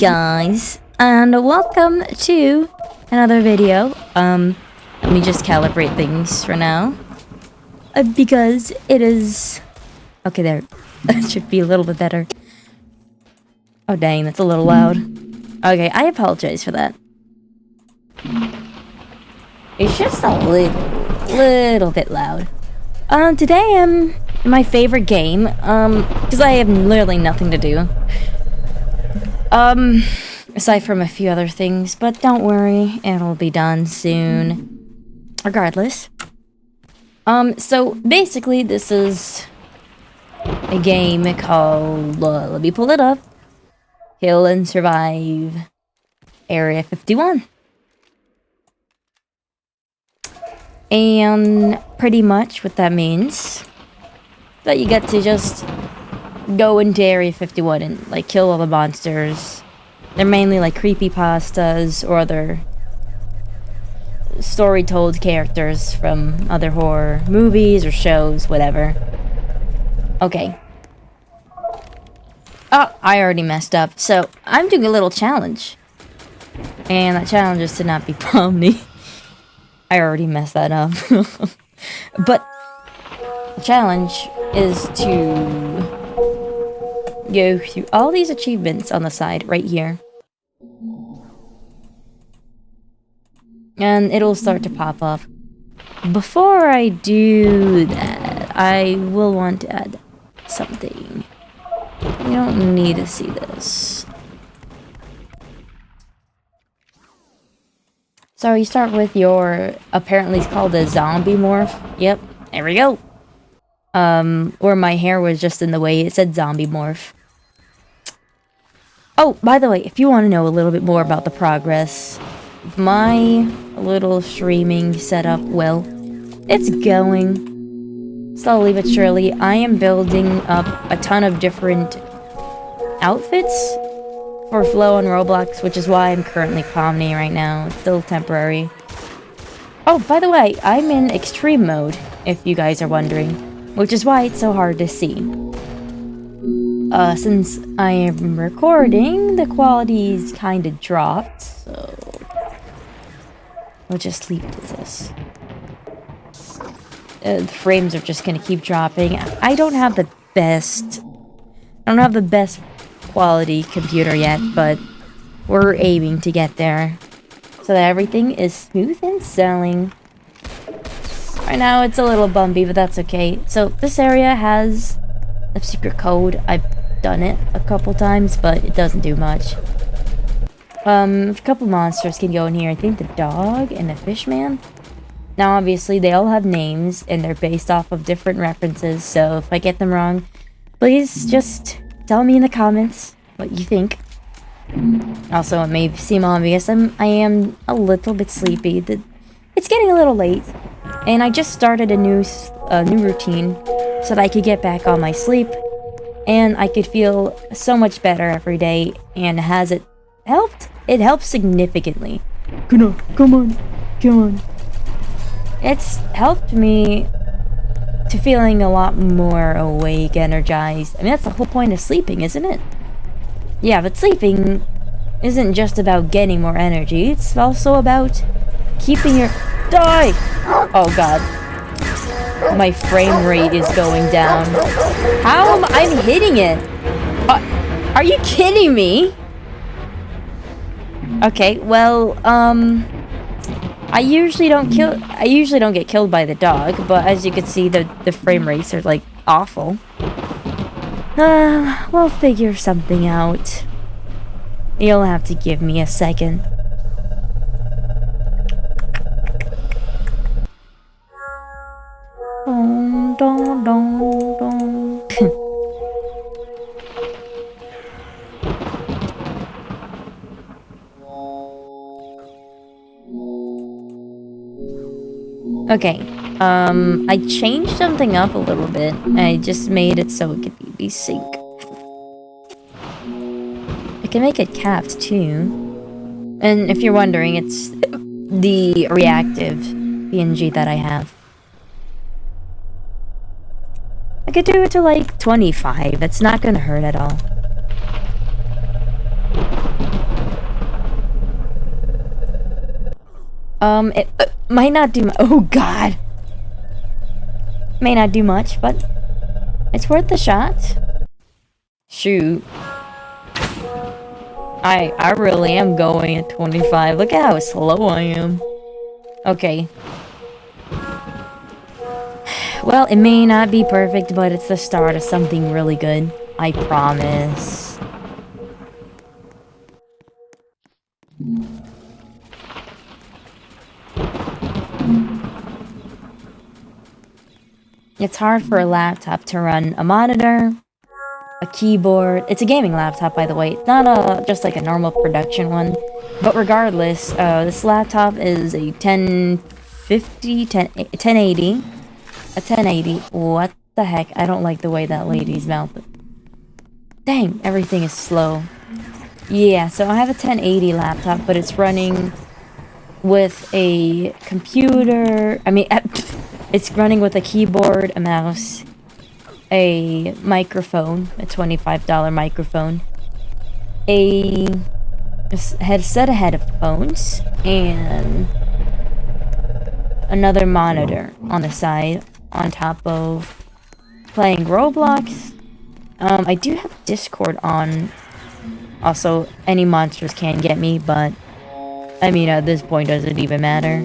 guys, and welcome to another video. Let me just calibrate things for now. Because it is... Okay, there. That should be a little bit better. Oh dang, that's a little loud. Okay, I apologize for that. It's just a little bit loud. Today I'm in my favorite game, because I have literally nothing to do. Aside from a few other things, but don't worry, it'll be done soon. Regardless. So basically this is a game called, let me pull it up. Kill and Survive Area 51. And pretty much what that means, that you get to just go into Area 51 and, like, kill all the monsters. They're mainly, like, creepypastas or other story-told characters from other horror movies or shows, whatever. Okay. Oh, I already messed up. So, I'm doing a little challenge. And that challenge is to not be Pomni. I already messed that up. But the challenge is to go through all these achievements on the side right here. And it'll start to pop up. Before I do that, I will want to add something. You don't need to see this. So you start with your, apparently it's called a zombie morph. Yep, there we go. Or my hair was just in the way, it said zombie morph. Oh, by the way, if you want to know a little bit more about the progress, my little streaming setup, well, it's going slowly but surely. I am building up a ton of different outfits for Flow on Roblox, which is why I'm currently Pomni right now. It's still temporary. Oh, by the way, I'm in extreme mode, if you guys are wondering, which is why it's so hard to see. Since I am recording, the quality's kind of dropped, so we'll just leave it as this. The frames are just gonna keep dropping. I don't have the best quality computer yet, but we're aiming to get there so that everything is smooth and sailing. Right now it's a little bumpy, but that's okay. So this area has a secret code. I've done it a couple times, but it doesn't do much. A couple monsters can go in here. I think the dog and the fish man. Now obviously they all have names and they're based off of different references, so if I get them wrong, please just tell me in the comments what you think. Also, it may seem obvious, I am a little bit sleepy. It's getting a little late, and I just started a new routine so that I could get back on my sleep, and I could feel so much better every day. And has it helped? It helps significantly. Come on. It's helped me to feeling a lot more awake, energized. I mean, that's the whole point of sleeping, isn't it? Yeah, but sleeping isn't just about getting more energy. It's also about keeping your... Die! Oh, God. My frame rate is going down. How am I hitting it? Are you kidding me? Okay, well, I usually don't get killed by the dog, but as you can see, the frame rates are, like, awful. We'll figure something out. You'll have to give me a second. Dun, dun, dun, dun. Okay, I changed something up a little bit. I just made it so it could be sync. I can make it capped too. And if you're wondering, it's the reactive PNG that I have. I could do it to like 25. It's not gonna hurt at all. It might not do oh god! May not do much, but it's worth the shot. Shoot. I really am going at 25. Look at how slow I am. Okay. Well, it may not be perfect, but it's the start of something really good. I promise. It's hard for a laptop to run a monitor, a keyboard. It's a gaming laptop, by the way. It's not just like a normal production one. But regardless, this laptop is a 1080. A 1080. What the heck? I don't like the way that lady's mouth. Dang, everything is slow. Yeah, so I have a 1080 laptop, but it's running with a computer. I mean, it's running with a keyboard, a mouse, a microphone, a $25 microphone, a set of headphones, and another monitor on the side, on top of playing Roblox. I do have Discord on. Also, any monsters can get me, but I mean, at this point, does it even matter?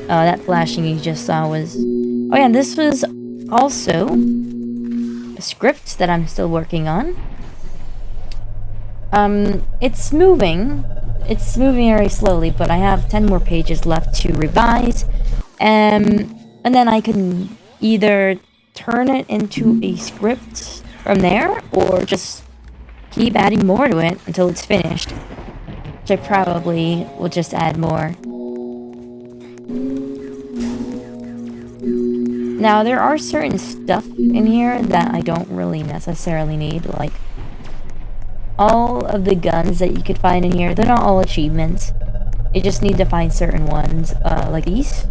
That flashing you just saw was... Oh yeah, this was also a script that I'm still working on. It's moving. It's moving very slowly, but I have 10 more pages left to revise. And then I can either turn it into a script from there, or just keep adding more to it until it's finished. Which I probably will just add more. Now, there are certain stuff in here that I don't really necessarily need, like all of the guns that you could find in here. They're not all achievements. You just need to find certain ones, like these.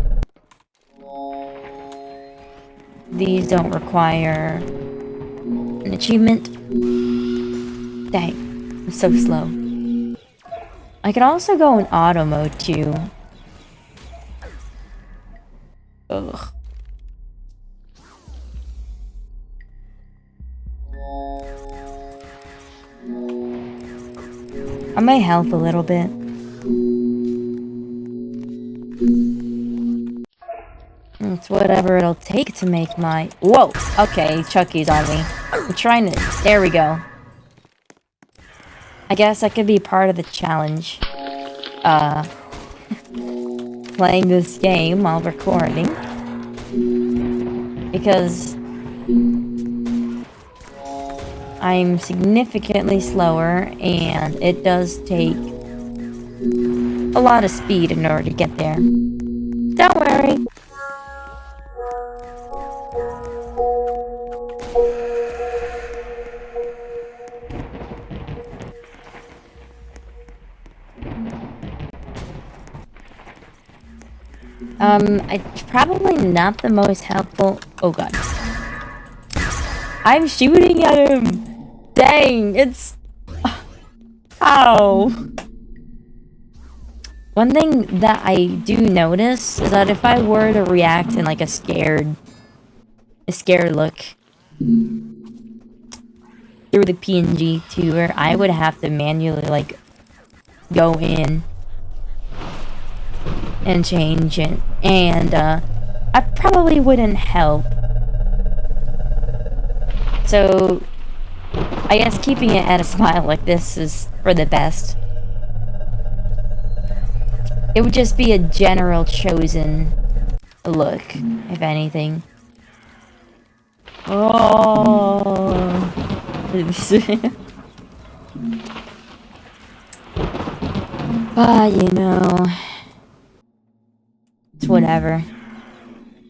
These don't require an achievement. Dang, I'm so slow. I could also go in auto mode too. Ugh. I might help a little bit. It's whatever it'll take to make my... Whoa! Okay, Chucky's on me. I'm trying to... There we go. I guess I could be part of the challenge. Playing this game while recording. Because... I'm significantly slower, and it does take a lot of speed in order to get there. Don't worry. It's probably not the most helpful... Oh god. I'm shooting at him! Dang, it's... Ow! One thing that I do notice is that if I were to react in like a scared look through the PNG tuber, I would have to manually like go in and change it, and I probably wouldn't help. So I guess keeping it at a smile like this is for the best. It would just be a general chosen look, if anything. Oh. But, you know, it's whatever.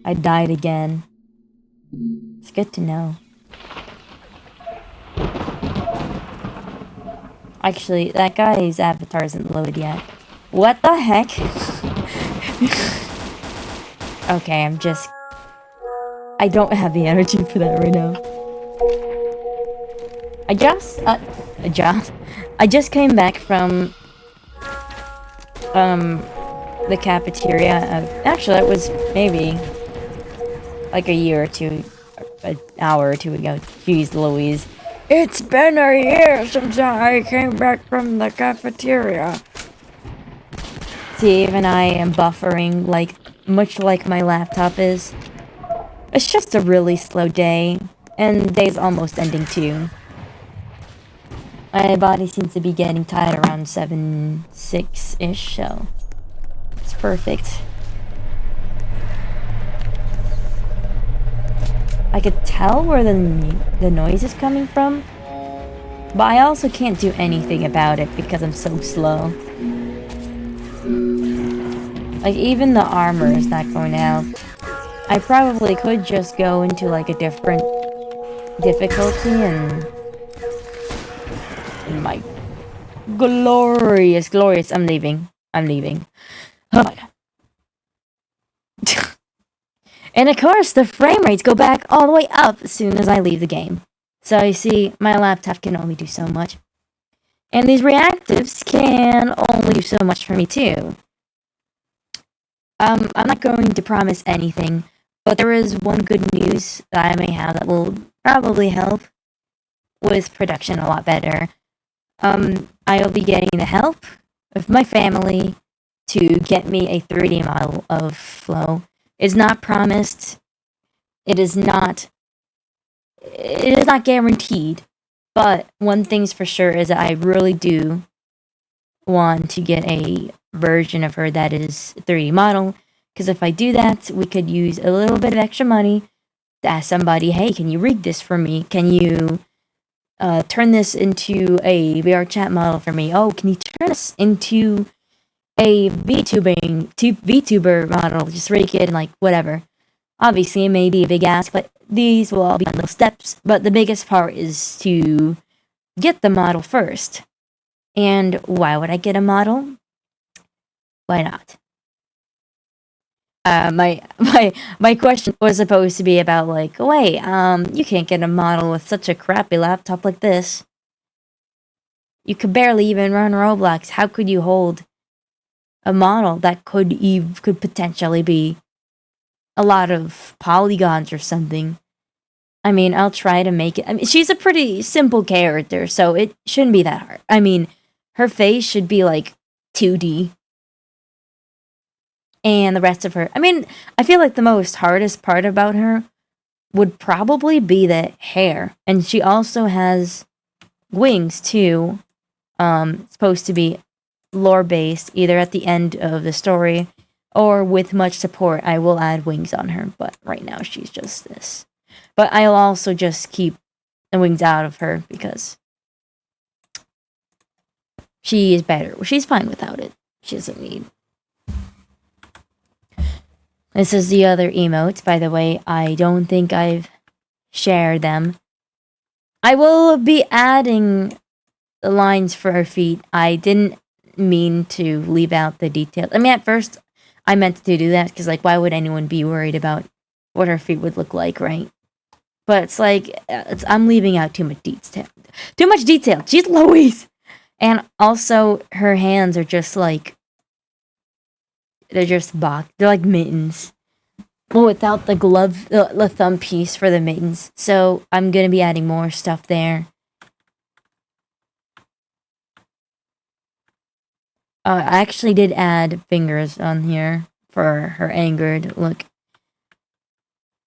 I died again. It's good to know. Actually, that guy's avatar isn't loaded yet. What the heck? Okay, I don't have the energy for that right now. I just came back from, the cafeteria. Actually, that was maybe like a year or two, an hour or two ago. Jeez Louise. It's been a year since I came back from the cafeteria. See, even I am buffering, like, much like my laptop is. It's just a really slow day, and the day's almost ending too. My body seems to be getting tired around 7, 6-ish, so it's perfect. I could tell where the noise is coming from, but I also can't do anything about it because I'm so slow. Like, even the armor is not going to help. I probably could just go into, like, a different difficulty and my glorious, I'm leaving. Oh my god. And of course, the frame rates go back all the way up as soon as I leave the game. So you see, my laptop can only do so much. And these reactives can only do so much for me too. I'm not going to promise anything, but there is one good news that I may have that will probably help with production a lot better. I'll be getting the help of my family to get me a 3D model of Flo. It's not promised. It is not guaranteed. But one thing's for sure is that I really do want to get a version of her that is a 3D model. Because if I do that, we could use a little bit of extra money to ask somebody, hey, can you rig this for me? Can you turn this into a VR chat model for me? Oh, can you turn this into a VTuber model? Just rig it and like whatever. Obviously, it may be a big ask, but these will all be little steps. But the biggest part is to get the model first. And why would I get a model? Why not? My question was supposed to be about like, wait, you can't get a model with such a crappy laptop like this. You could barely even run Roblox. How could you hold a model that could potentially be a lot of polygons or something? I mean, I'll try to make it. I mean, she's a pretty simple character, so it shouldn't be that hard. I mean, her face should be like 2D. And the rest of her, I mean, I feel like the most hardest part about her would probably be the hair. And she also has wings too. Supposed to be lore based, either at the end of the story or with much support. I will add wings on her, but right now she's just this. But I'll also just keep the wings out of her because she is better. She's fine without it. She doesn't need. This is the other emotes, by the way. I don't think I've shared them. I will be adding the lines for her feet. I didn't mean to leave out the details. I mean, at first, I meant to do that because, like, why would anyone be worried about what her feet would look like, right? But it's like, I'm leaving out too much detail. Too much detail. Jeez Louise! And also, her hands are just like, they're just they're like mittens. Well, without the glove, the thumb piece for the mittens. So I'm gonna be adding more stuff there. I actually did add fingers on here for her angered look.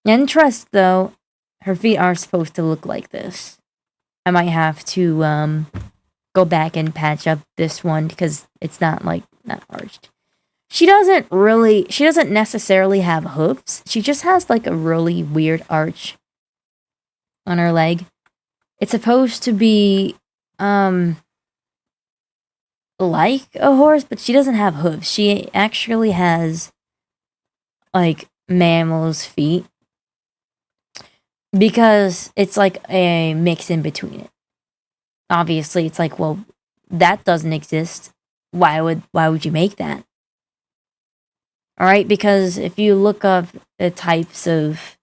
And trust though, her feet are supposed to look like this. I might have to go back and patch up this one because it's not arched. She doesn't necessarily have hoofs. She just has like a really weird arch on her leg. It's supposed to be like a horse, but she doesn't have hooves. She actually has like mammal's feet because it's like a mix in between it. Obviously, it's like, well, that doesn't exist. Why would you make that? All right, because if you look up the types of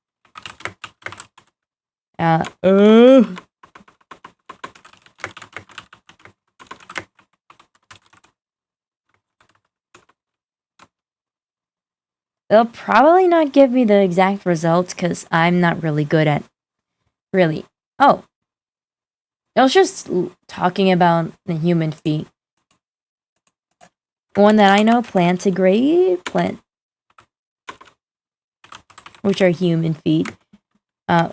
It'll probably not give me the exact results because I'm not really good at really. Oh, I was just talking about the human feet. One that I know, plantigrade, which are human feet. I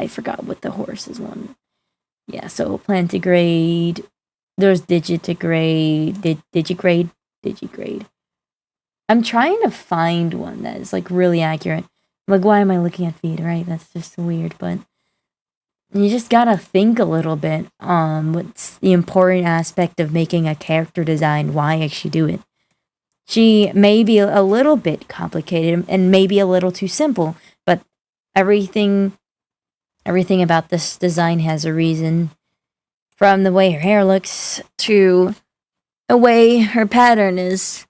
forgot what the horse is one. Yeah, so plantigrade. There's digigrade. I'm trying to find one that is like really accurate. Like, why am I looking at feet, right? That's just weird, but you just gotta think a little bit on what's the important aspect of making a character design, why I should do it. She may be a little bit complicated and maybe a little too simple, but everything about this design has a reason. From the way her hair looks to the way her pattern is,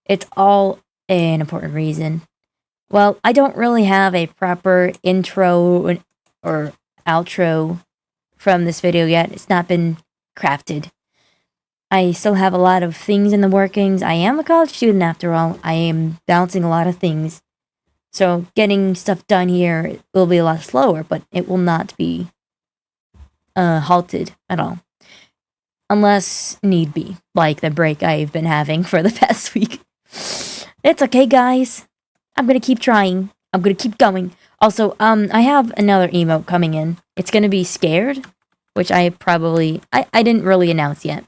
it's all an important reason. Well, I don't really have a proper intro or outro from this video yet. It's not been crafted. I still have a lot of things in the workings. I am a college student after all. I am balancing a lot of things. So getting stuff done here will be a lot slower, but it will not be halted at all. Unless need be, like the break I've been having for the past week. It's okay, guys. I'm gonna keep trying. I'm gonna keep going. Also, I have another emote coming in. It's gonna be scared, which I didn't really announce yet.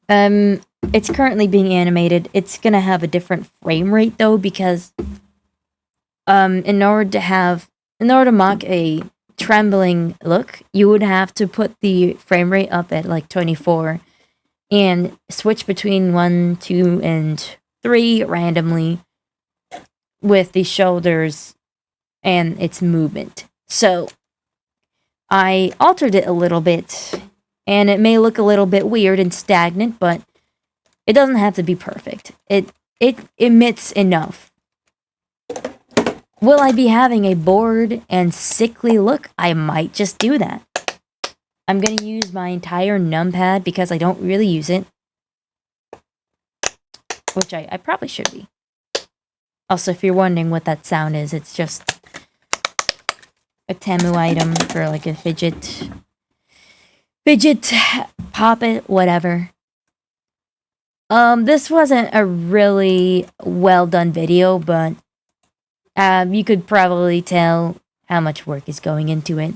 It's currently being animated. It's gonna have a different frame rate though, because in order to mock a trembling look, you would have to put the frame rate up at like 24 and switch between 1, 2, and 3 randomly with the shoulders and its movement. So I altered it a little bit, and it may look a little bit weird and stagnant, but it doesn't have to be perfect. It emits enough. Will I be having a bored and sickly look? I might just do that. I'm gonna use my entire numpad because I don't really use it. Which I probably should be. Also, if you're wondering what that sound is, it's just a Temu item for like a fidget, pop it, whatever. This wasn't a really well done video, but you could probably tell how much work is going into it.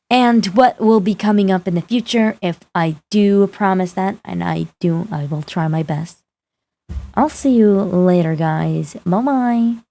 And what will be coming up in the future, if I do promise that, and I will try my best. I'll see you later, guys. Bye-bye.